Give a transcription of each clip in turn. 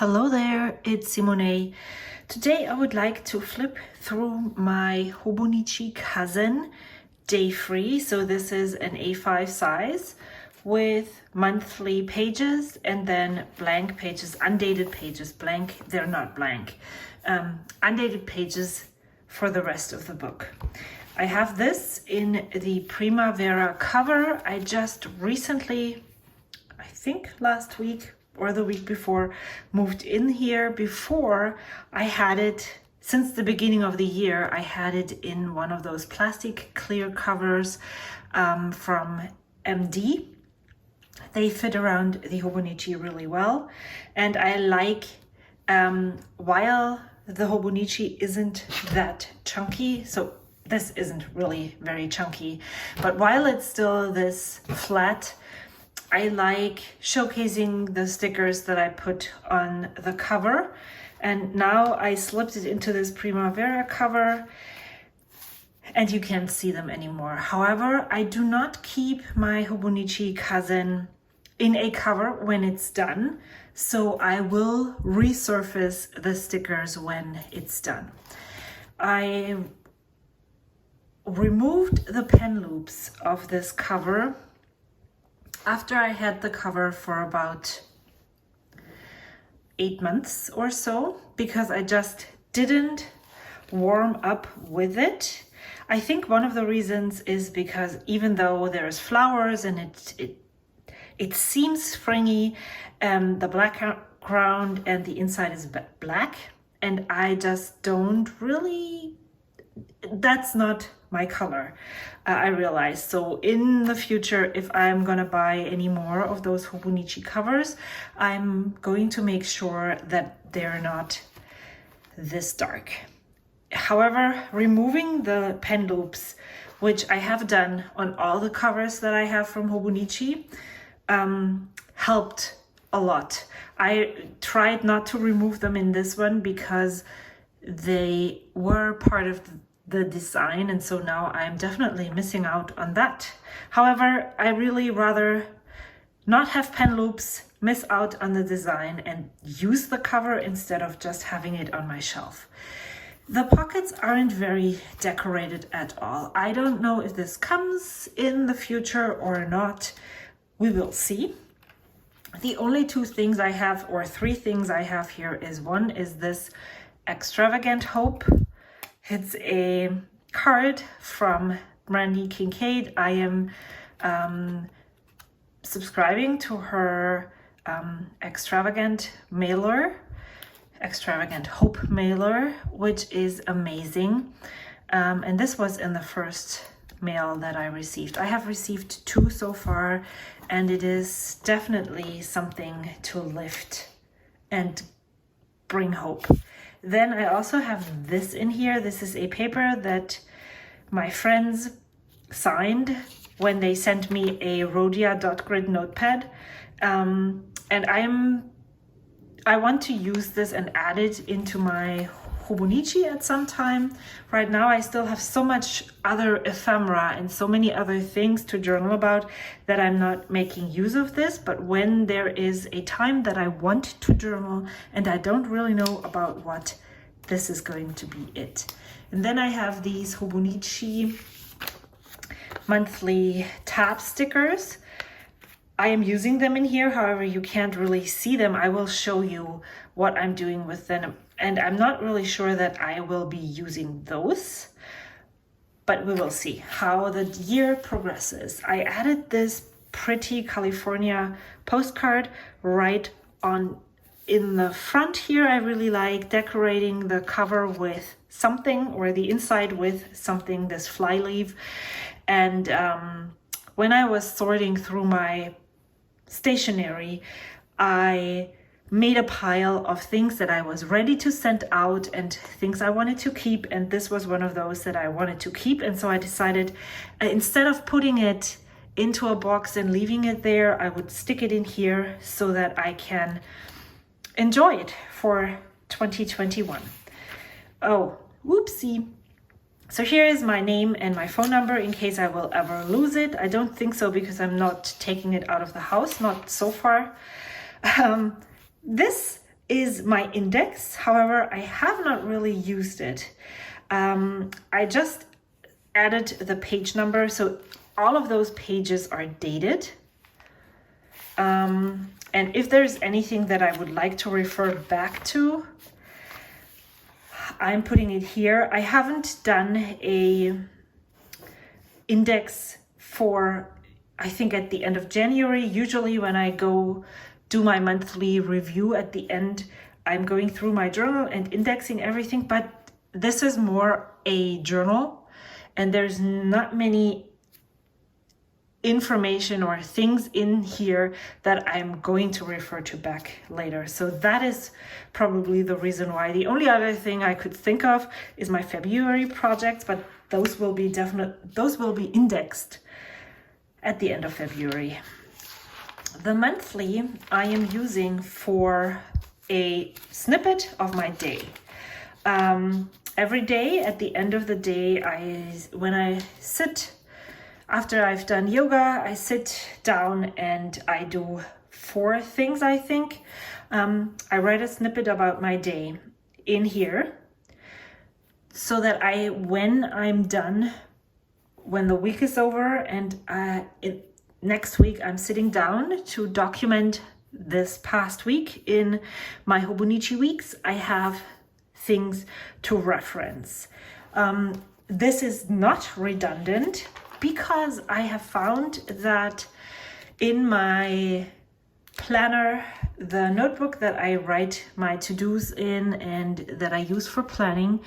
Hello there, it's Simone. Today I would like to flip through my Hobonichi Cousin Day Free. So this is an A5 size with monthly pages and then blank pages, undated pages, blank, they're not blank, undated pages for the rest of the book. I have this in the Primavera cover. I just recently, I think last week or the week before, moved in here. Before I had it, since the beginning of the year, I had it in one of those plastic clear covers from MD. They fit around the Hobonichi really well. And I like, while the Hobonichi isn't that chunky, so this isn't really very chunky, but while it's still this flat, I like showcasing the stickers that I put on the cover. And now I slipped it into this Primavera cover and you can't see them anymore. However, I do not keep my Hobonichi Cousin in a cover when it's done. So I will resurface the stickers when it's done. I removed the pen loops of this cover after I had the cover for about 8 months or so, because I just didn't warm up with it. I think one of the reasons is because even though there's flowers and it seems springy, the background and the inside is black, and I just don't really, that's not my color, I realized. So in the future, if I'm gonna buy any more of those Hobonichi covers, I'm going to make sure that they're not this dark. However, removing the pen loops, which I have done on all the covers that I have from Hobonichi, helped a lot. I tried not to remove them in this one because they were part of the design, and so now I'm definitely missing out on that. However, I really rather not have pen loops, miss out on the design, and use the cover instead of just having it on my shelf. The pockets aren't very decorated at all. I don't know if this comes in the future or not. We will see. The only two things I have, or three things I have here, is one is this Extravagant Hope. It's a card from Brandy Kincaid. I am subscribing to her Extravagant Hope mailer, which is amazing. And this was in the first mail that I received. I have received 2 so far, and it is definitely something to lift and bring hope. Then I also have this in here. This is a paper that my friends signed when they sent me a Rhodia dot grid notepad. And I want to use this and add it into my Hobonichi at some time. Right now I still have so much other ephemera and so many other things to journal about that I'm not making use of this, but when there is a time that I want to journal and I don't really know about what, this is going to be it. And then I have these Hobonichi monthly tab stickers. I am using them in here, however you can't really see them. I will show you what I'm doing with them, and I'm not really sure that I will be using those, but we will see how the year progresses. I added this pretty California postcard right on in the front here. I really like decorating the cover with something, or the inside with something, this fly leaf. And when I was sorting through my stationery, I made a pile of things that I was ready to send out and things I wanted to keep, and this was one of those that I wanted to keep. And so I decided, instead of putting it into a box and leaving it there, I would stick it in here so that I can enjoy it for 2021. Oh, whoopsie. So here is my name and my phone number in case I will ever lose it. I don't think so, because I'm not taking it out of the house, not so far. This is my index. However, I have not really used it. I just added the page number, so all of those pages are dated. And if there's anything that I would like to refer back to, I'm putting it here. I haven't done a index for, I think, at the end of January. Usually when I go do my monthly review at the end, I'm going through my journal and indexing everything, but this is more a journal and there's not many information or things in here that I'm going to refer to back later. So that is probably the reason why. The only other thing I could think of is my February projects, but those will be indexed at the end of February. The monthly I am using for a snippet of my day. Every day at the end of the day, when I sit, after I've done yoga, I sit down and I do 4 things, I think. I write a snippet about my day in here so that when I'm done, when the week is over and next week I'm sitting down to document this past week in my Hobonichi weeks, I have things to reference. This is not redundant because I have found that in my planner, the notebook that I write my to-dos in and that I use for planning,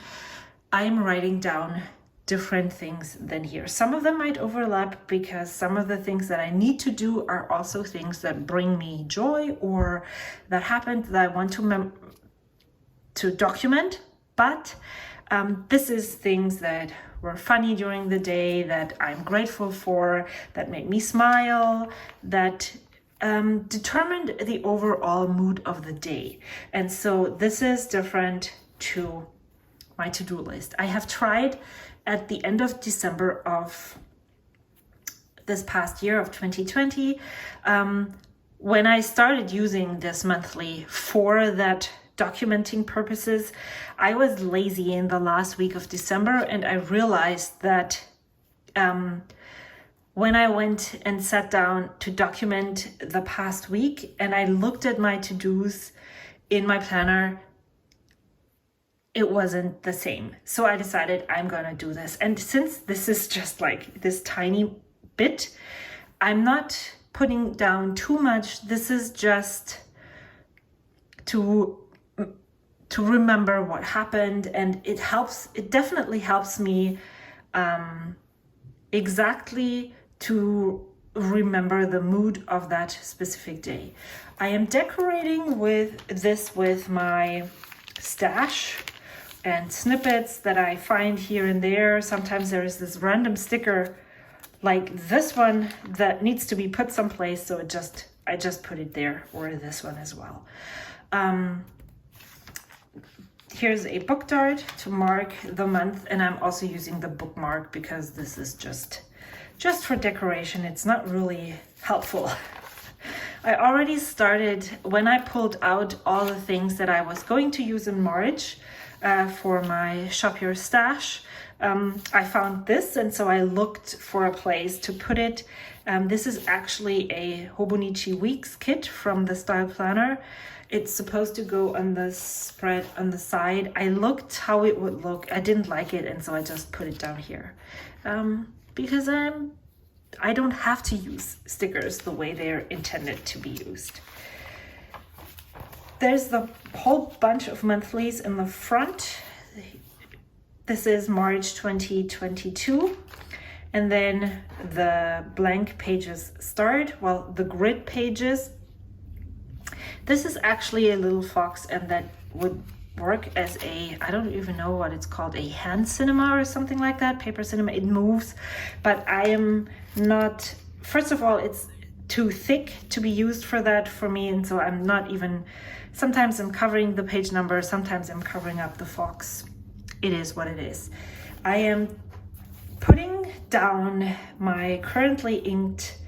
I'm writing down different things than here. Some of them might overlap because some of the things that I need to do are also things that bring me joy or that happened that I want to document. But this is things that were funny during the day, that I'm grateful for, that made me smile, that determined the overall mood of the day. And so this is different to my to-do list. I have tried at the end of December of this past year of 2020, when I started using this monthly for that documenting purposes, I was lazy in the last week of December, and I realized that when I went and sat down to document the past week and I looked at my to-dos in my planner, it wasn't the same. So I decided I'm gonna do this. And since this is just like this tiny bit, I'm not putting down too much. This is just to remember what happened, and it definitely helps me exactly to remember the mood of that specific day. I am decorating with my stash and snippets that I find here and there. Sometimes there is this random sticker like this one that needs to be put someplace, so I just put it there, or this one as well. Here's a book dart to mark the month, and I'm also using the bookmark because this is just for decoration. It's not really helpful. I already started, when I pulled out all the things that I was going to use in March for my Shop Your Stash, I found this, and so I looked for a place to put it. This is actually a Hobonichi Weeks kit from the Style Planner. It's supposed to go on the spread on the side. I looked how it would look. I didn't like it, and so I just put it down here. Because I don't have to use stickers the way they're intended to be used. There's the whole bunch of monthlies in the front. This is March 2022. And then the blank pages start, well, the grid pages. This is actually a little fox, and that would work as I don't even know what it's called, a hand cinema or something like that, paper cinema. It moves, but I am not, first of all, it's too thick to be used for that for me, and so I'm not even, sometimes I'm covering the page number, sometimes I'm covering up the fox. It is what it is. I am putting down my currently inked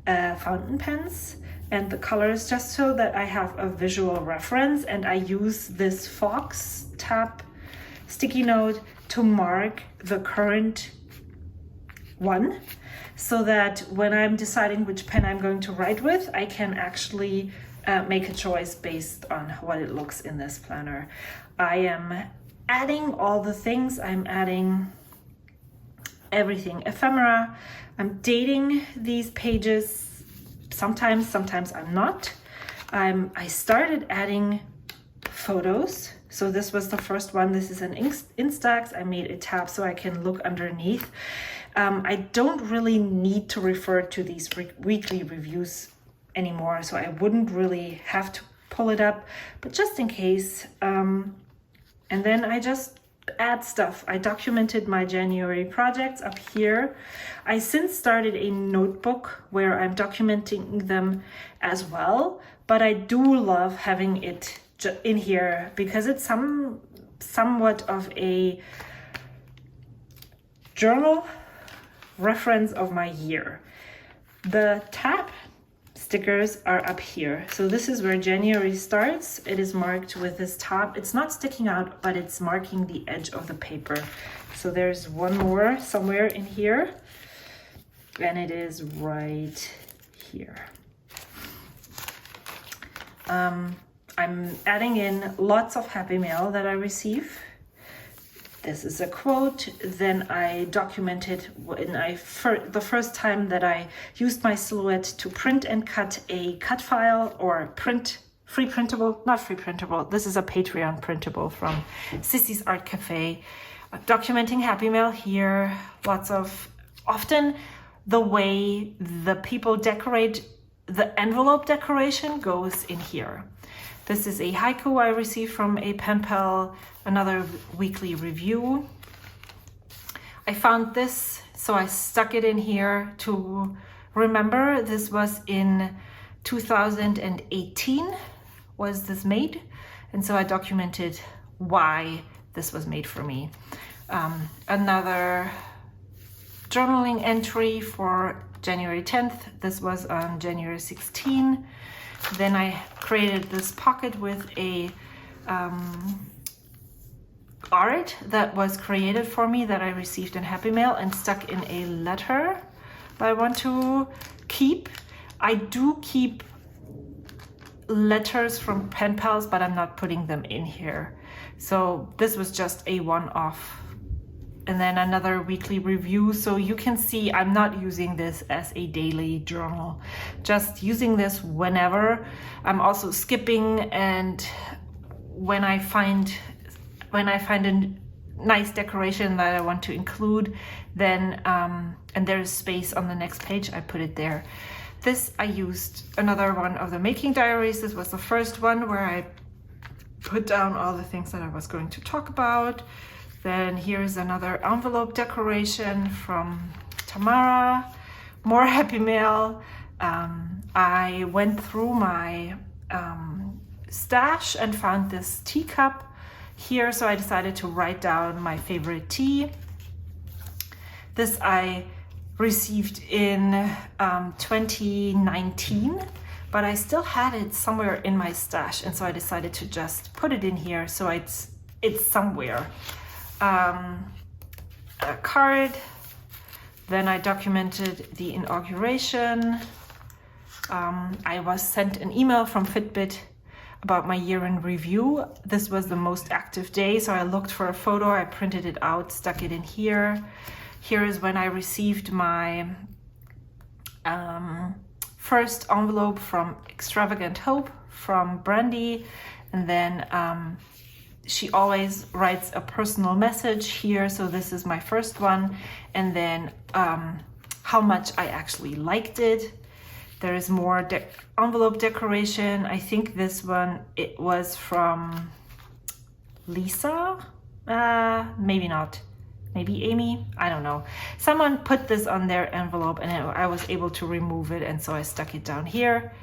fountain pens. and the colors just so that I have a visual reference. And I use this Fox tab sticky note to mark the current one, so that when I'm deciding which pen I'm going to write with, I can actually make a choice based on what it looks in this planner. I am adding all the things. I'm adding everything ephemera. I'm dating these pages sometimes I'm not. I started adding photos. So this was the first one. This is an Instax. I made a tab so I can look underneath. I don't really need to refer to these weekly reviews anymore, so I wouldn't really have to pull it up, but just in case. And then I just add stuff. I documented my January projects up here. I since started a notebook where I'm documenting them as well, but I do love having it in here because it's somewhat of a journal reference of my year. The tab stickers are up here. So this is where January starts. It is marked with this tab. It's not sticking out, but it's marking the edge of the paper. So there's one more somewhere in here, and it is right here. I'm adding in lots of happy mail that I receive. This is a quote. Then I documented when the first time that I used my Silhouette to print and cut a cut file or print, free printable, not free printable. This is a Patreon printable from Sissy's Art Cafe. Documenting happy mail here. Often the way the people decorate, the envelope decoration goes in here. This is a haiku I received from a pen pal, another weekly review. I found this, so I stuck it in here to remember. This was in 2018 was this made, and so I documented why this was made for me. Another journaling entry for January 10th. This was on January 16. Then I created this pocket with a art that was created for me that I received in Happy Mail and stuck in a letter that I want to keep. I do keep letters from pen pals, but I'm not putting them in here. So this was just a one-off. And then another weekly review. So you can see I'm not using this as a daily journal, just using this whenever. I'm also skipping, and when I find a nice decoration that I want to include, then and there's space on the next page, I put it there. This I used another one of the making diaries. This was the first one where I put down all the things that I was going to talk about. Then here's another envelope decoration from Tamara, more happy mail. I went through my stash and found this teacup here, so I decided to write down my favorite tea. This I received in 2019, but I still had it somewhere in my stash, and so I decided to just put it in here so it's somewhere. A card. Then I documented the inauguration. I was sent an email from Fitbit about my year in review. This was the most active day, so I looked for a photo, I printed it out, stuck it in here. Here is when I received my first envelope from Extravagant Hope from Brandy, and then she always writes a personal message here, so this is my first one, and then how much I actually liked it. There is more envelope decoration. I think this one, it was from Lisa, maybe not, maybe Amy, I don't know. Someone put this on their envelope and I was able to remove it, and so I stuck it down here.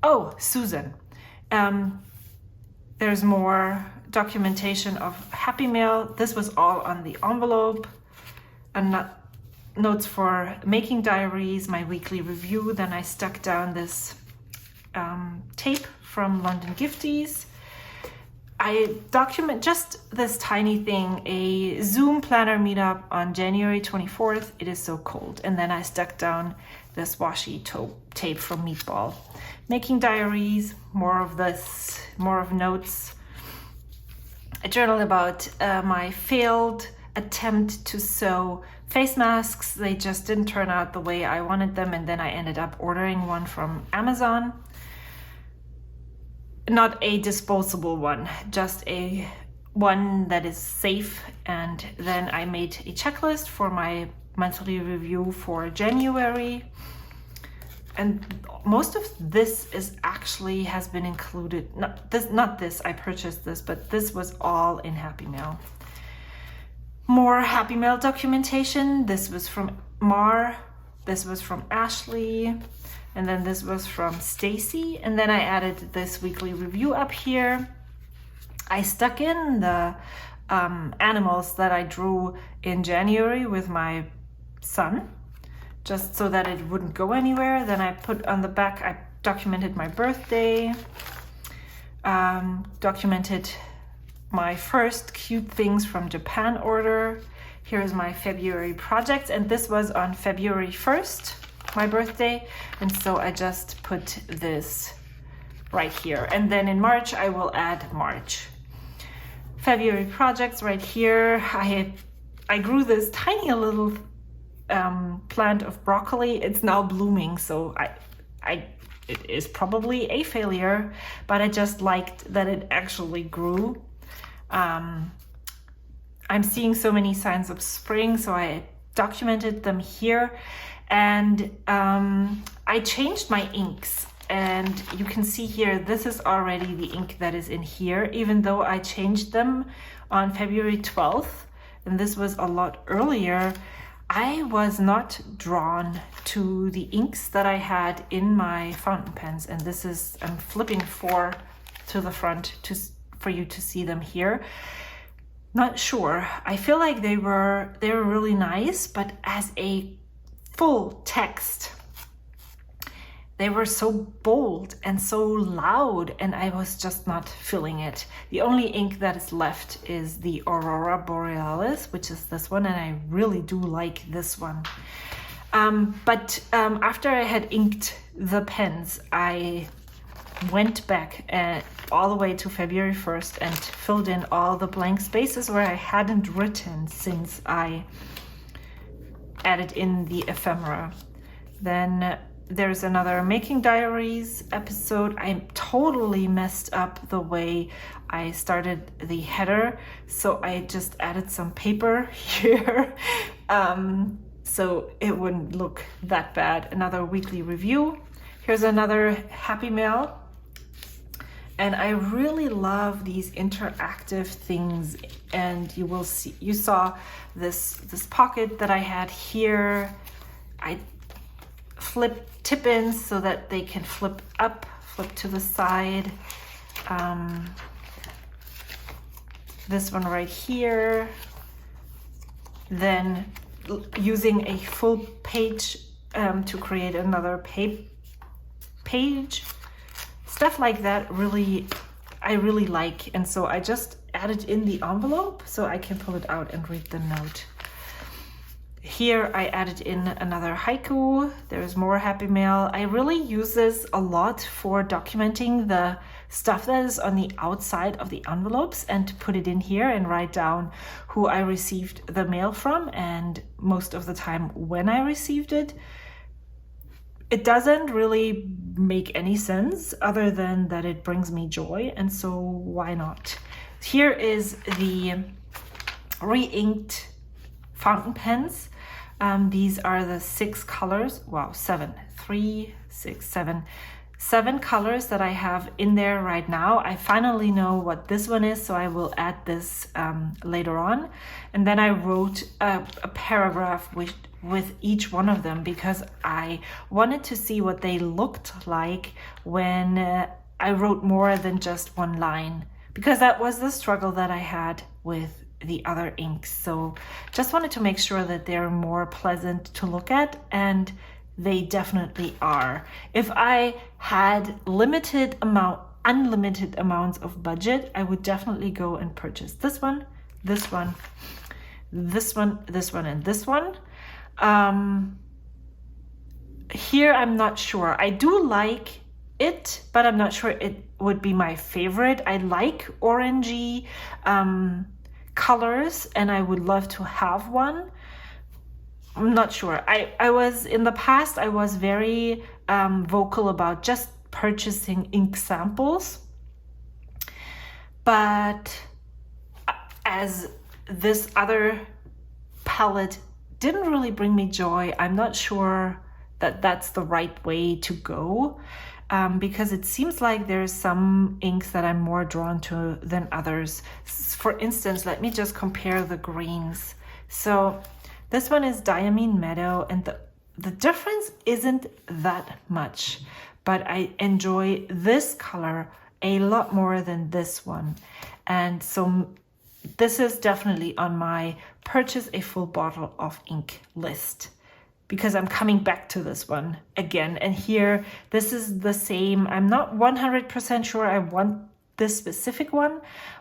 Oh, Susan. There's more documentation of happy mail. This was all on the envelope, and notes for making diaries, my weekly review. Then I stuck down this tape from London Gifties. I document just this tiny thing, a Zoom planner meetup on January 24th. It is so cold. And then I stuck down this washi tape from Meatball. Making diaries, more of this, more of notes. I journal about my failed attempt to sew face masks. They just didn't turn out the way I wanted them, and then I ended up ordering one from Amazon. Not a disposable one, just a one that is safe. And then I made a checklist for my monthly review for January. And most of this is actually has been included. Not this, I purchased this, but this was all in Happy Mail. More Happy Mail documentation. This was from Mar. This was from Ashley. And then this was from Stacy. And then I added this weekly review up here. I stuck in the animals that I drew in January with my son, just so that it wouldn't go anywhere. Then I put on the back, I documented my birthday, documented my first cute things from Japan order. Here's my February projects, and this was on February 1st, my birthday, and so I just put this right here. And then in March I will add March. February projects right here. I grew this tiny little plant of broccoli. It's now blooming, so it is probably a failure, but I just liked that it actually grew. I'm seeing so many signs of spring, so I documented them here. And I changed my inks, and you can see here, this is already the ink that is in here, even though I changed them on February 12th, and this was a lot earlier. I was not drawn to the inks that I had in my fountain pens, and this is, I'm flipping 4 to the front for you to see them here. Not sure. I feel like they were really nice, but as a full text, they were so bold and so loud, and I was just not feeling it. The only ink that is left is the Aurora Borealis, which is this one, and I really do like this one. But after I had inked the pens, I went back all the way to February 1st and filled in all the blank spaces where I hadn't written since I added in the ephemera. Then there's another Making Diaries episode. I totally messed up the way I started the header, so I just added some paper here so it wouldn't look that bad. Another weekly review. Here's another Happy Mail. And I really love these interactive things, and you will see, you saw this pocket that I had here. I flip tip-ins so that they can flip up, flip to the side. This one right here. Then using a full page to create another page. Stuff like that I really like, and so I just added in the envelope so I can pull it out and read the note. Here I added in another haiku. There's more Happy Mail. I really use this a lot for documenting the stuff that is on the outside of the envelopes, and to put it in here and write down who I received the mail from, and most of the time when I received it. It doesn't really make any sense other than that it brings me joy, and so why not? Here is the re-inked fountain pens. These are the 6 colors, wow, 7, 3, 6, 7, 7 colors that I have in there right now. I finally know what this one is, so I will add this later on. And then I wrote a paragraph with each one of them, because I wanted to see what they looked like when I wrote more than just one line, because that was the struggle that I had with the other inks. So just wanted to make sure that they're more pleasant to look at, and they definitely are. If I had unlimited amounts of budget, I would definitely go and purchase this one, this one, this one, this one, and this one. Here, I'm not sure. I do like it, but I'm not sure it would be my favorite. I like orangey colors, and I would love to have one. I'm not sure. I was, in the past, I was very vocal about just purchasing ink samples. But as this other palette didn't really bring me joy, I'm not sure that that's the right way to go. Because it seems like there's some inks that I'm more drawn to than others. For instance, let me just compare the greens. So this one is Diamine Meadow, and the difference isn't that much, but I enjoy this color a lot more than this one. And so this is definitely on my purchase a full bottle of ink list, because I'm coming back to this one again. And here, this is the same. I'm not 100% sure I want this specific one,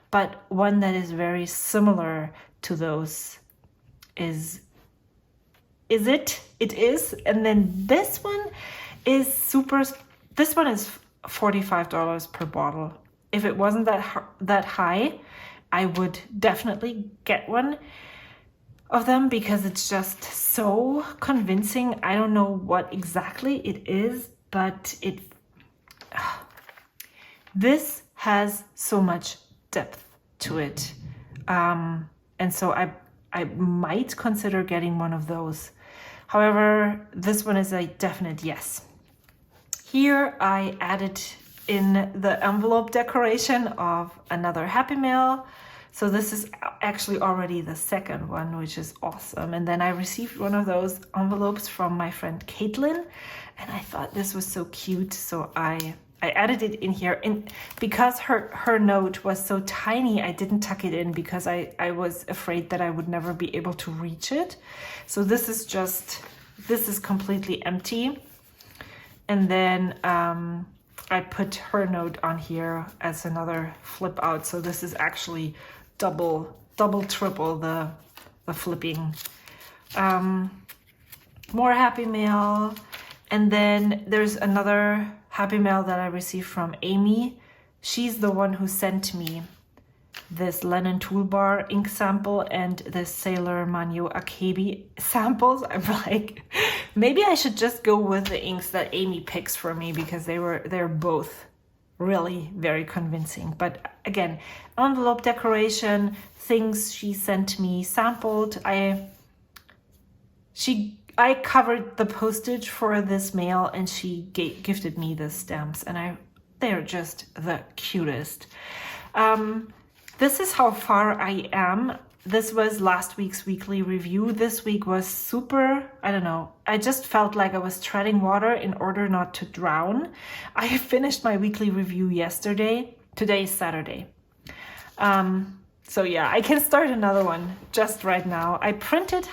but one that is very similar to those is it? It is. And then this one is this one is $45 per bottle. If it wasn't that high, I would definitely get one of them, because it's just so convincing. I don't know what exactly it is, but this has so much depth to it. And so I might consider getting one of those. However, this one is a definite yes. Here I added in the envelope decoration of another Happy Mail. So this is actually already the second one, which is awesome. And then I received one of those envelopes from my friend Caitlin, and I thought this was so cute. So I added it in here. And because her note was so tiny, I didn't tuck it in because I was afraid that I would never be able to reach it. So this is completely empty. And then I put her note on here as another flip out. So this is actually double, triple the flipping. More Happy Mail. And then there's another Happy Mail that I received from Amy. She's the one who sent me this Lennon Toolbar ink sample and the Sailor Manyo Akebi samples. I'm like, maybe I should just go with the inks that Amy picks for me, because they're both really very convincing. But again, envelope decoration, things she sent me sampled. I covered the postage for this mail, and she gifted me the stamps, and they're just the cutest. This is how far I am. This was last week's weekly review. This week was super, I don't know. I just felt like I was treading water in order not to drown. I finished my weekly review yesterday. Today is Saturday. So yeah, I can start another one just right now. I printed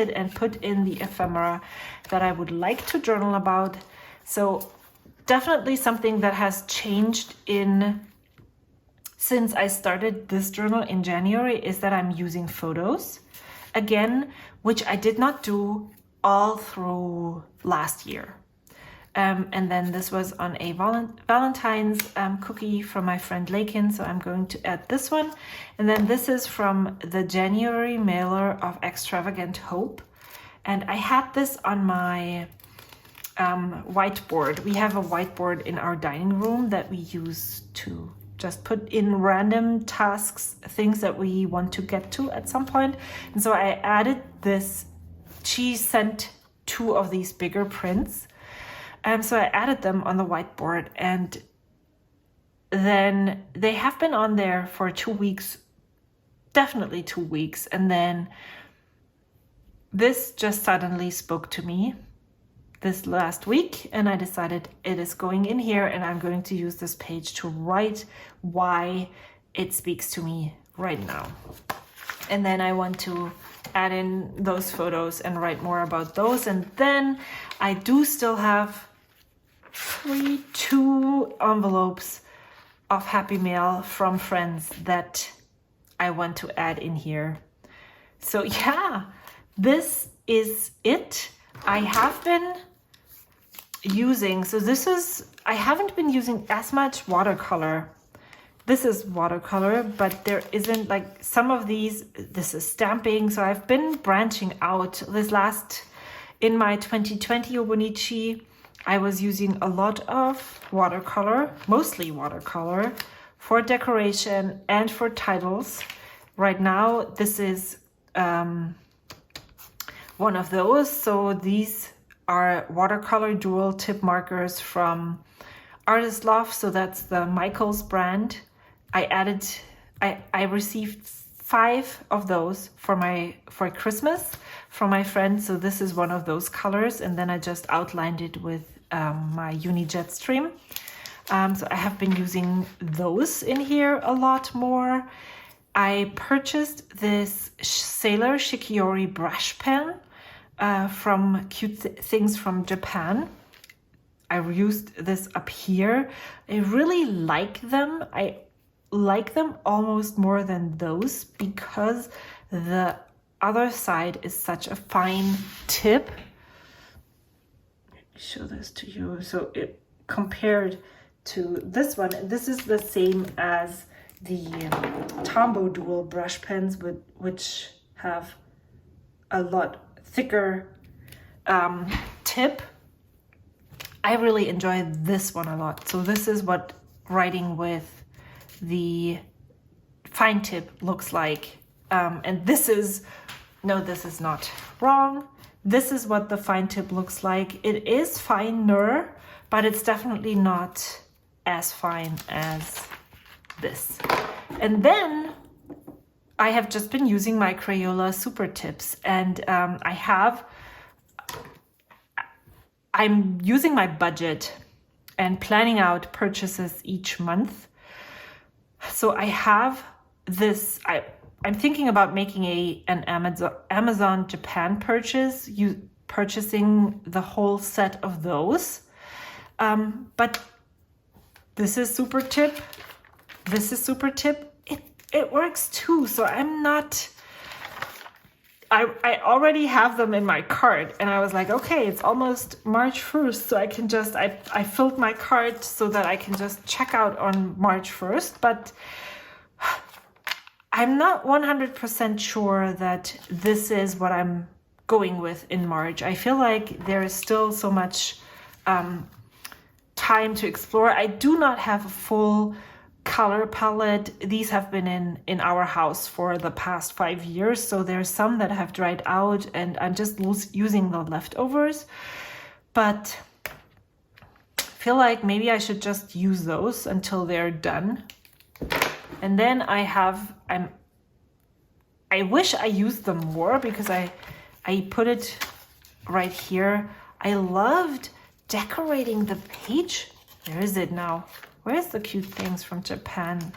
and put in the ephemera that I would like to journal about. So definitely something that has changed since I started this journal in January is that I'm using photos again, which I did not do all through last year. And then this was on a Valentine's cookie from my friend Lakin, so I'm going to add this one. And then this is from the January mailer of Extravagant Hope. And I had this on my whiteboard. We have a whiteboard in our dining room that we use to just put in random tasks, things that we want to get to at some point. And so I added this. She sent 2 of these bigger prints. So I added them on the whiteboard, and then they have been on there for 2 weeks, definitely 2 weeks. And then this just suddenly spoke to me this last week, and I decided it is going in here, and I'm going to use this page to write why it speaks to me right now. And then I want to add in those photos and write more about those. And then I do still have two envelopes of Happy Mail from friends that I want to add in here. So yeah, this is it. I have been using, I haven't been using as much watercolor. This is watercolor, but there isn't like some of these, this is stamping. So I've been branching out. In my 2020 Hobonichi, I was using a lot of watercolor, mostly watercolor, for decoration and for titles. Right now, this is one of those. So these are watercolor dual tip markers from Artist Love. So that's the Michaels brand. I received 5 of those for Christmas from my friend. So this is one of those colors, and then I just outlined it with my Uni Jetstream. So I have been using those in here a lot more. I purchased this Sailor Shikiori brush pen from Cute Things from Japan. I used this up here. I really like them. I like them almost more than those because the other side is such a fine tip. Show this to you. So it compared to this one, and this is the same as the Tombow dual brush pens, which have a lot thicker tip. I really enjoy this one a lot. So this is what writing with the fine tip looks like. And this is not wrong. This is what the fine tip looks like. It is finer, but it's definitely not as fine as this. And then I have just been using my Crayola super tips, and I'm using my budget and planning out purchases each month. So I have this, I'm thinking about making an Amazon Japan purchase, purchasing the whole set of those. But this is super tip. This is super tip. It works too. So I already have them in my cart, and I was like, okay, it's almost March 1st. So I can just, I filled my cart so that I can just check out on March 1st. But I'm not 100% sure that this is what I'm going with in March. I feel like there is still so much time to explore. I do not have a full color palette. These have been in our house for the past 5 years. So there's some that have dried out, and I'm just using the leftovers. But I feel like maybe I should just use those until they're done. And then I wish I used them more because I put it right here. I loved decorating the page. Where is it now? Where's the Cute Things from Japan?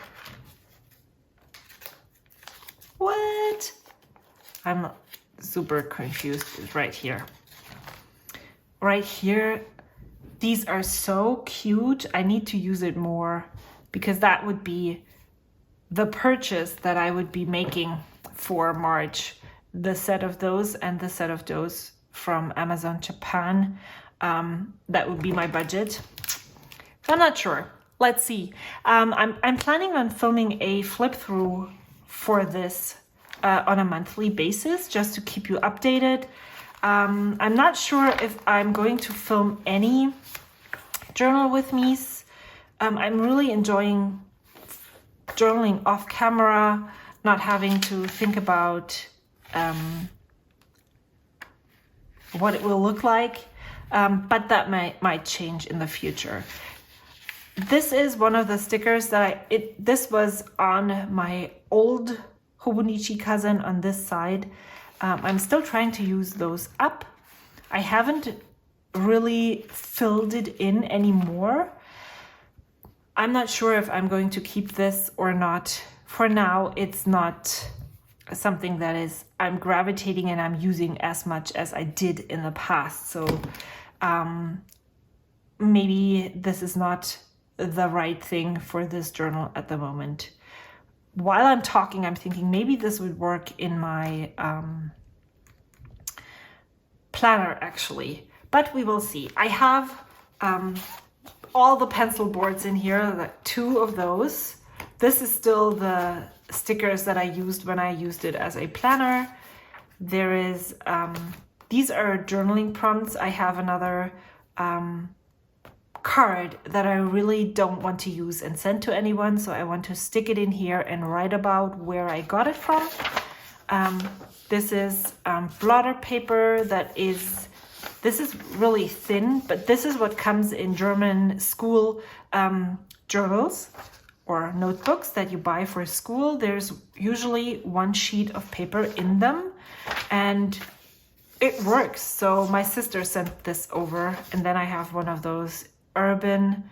What? I'm super confused. It's right here. Right here. These are so cute. I need to use it more because that would be the purchase that I would be making for March. The set of those and the set of those from Amazon Japan. That would be my budget. I'm not sure. Let's see. I'm planning on filming a flip through for this on a monthly basis, just to keep you updated. I'm not sure if I'm going to film any journal with me's. I'm really enjoying journaling off camera, not having to think about what it will look like, but that might change in the future. This is one of the stickers that this was on my old Hobonichi cousin on this side. I'm still trying to use those up. I haven't really filled it in anymore. I'm not sure if I'm going to keep this or not. For now, it's not something that is I'm gravitating and I'm using as much as I did in the past. So maybe this is not the right thing for this journal at the moment. While I'm talking, I'm thinking maybe this would work in my planner actually, but we will see. I have all the pencil boards in here, 2 of those. This is still the stickers that I used when I used it as a planner. There is, these are journaling prompts. I have another card that I really don't want to use and send to anyone, so I want to stick it in here and write about where I got it from. This is blotter paper that is, this is really thin, but this is what comes in German school journals or notebooks that you buy for school. There's usually 1 sheet of paper in them, and it works. So my sister sent this over, and then I have one of those urban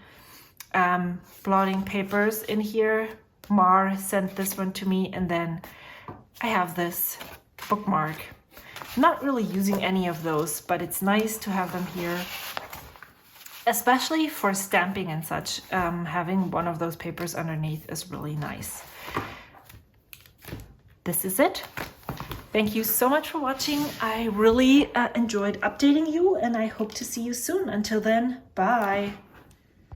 blotting papers in here. Mar sent this one to me, and then I have this bookmark. Not really using any of those, but it's nice to have them here, especially for stamping and such. Having one of those papers underneath is really nice. This is it. Thank you so much for watching. I really enjoyed updating you, and I hope to see you soon. Until then, bye.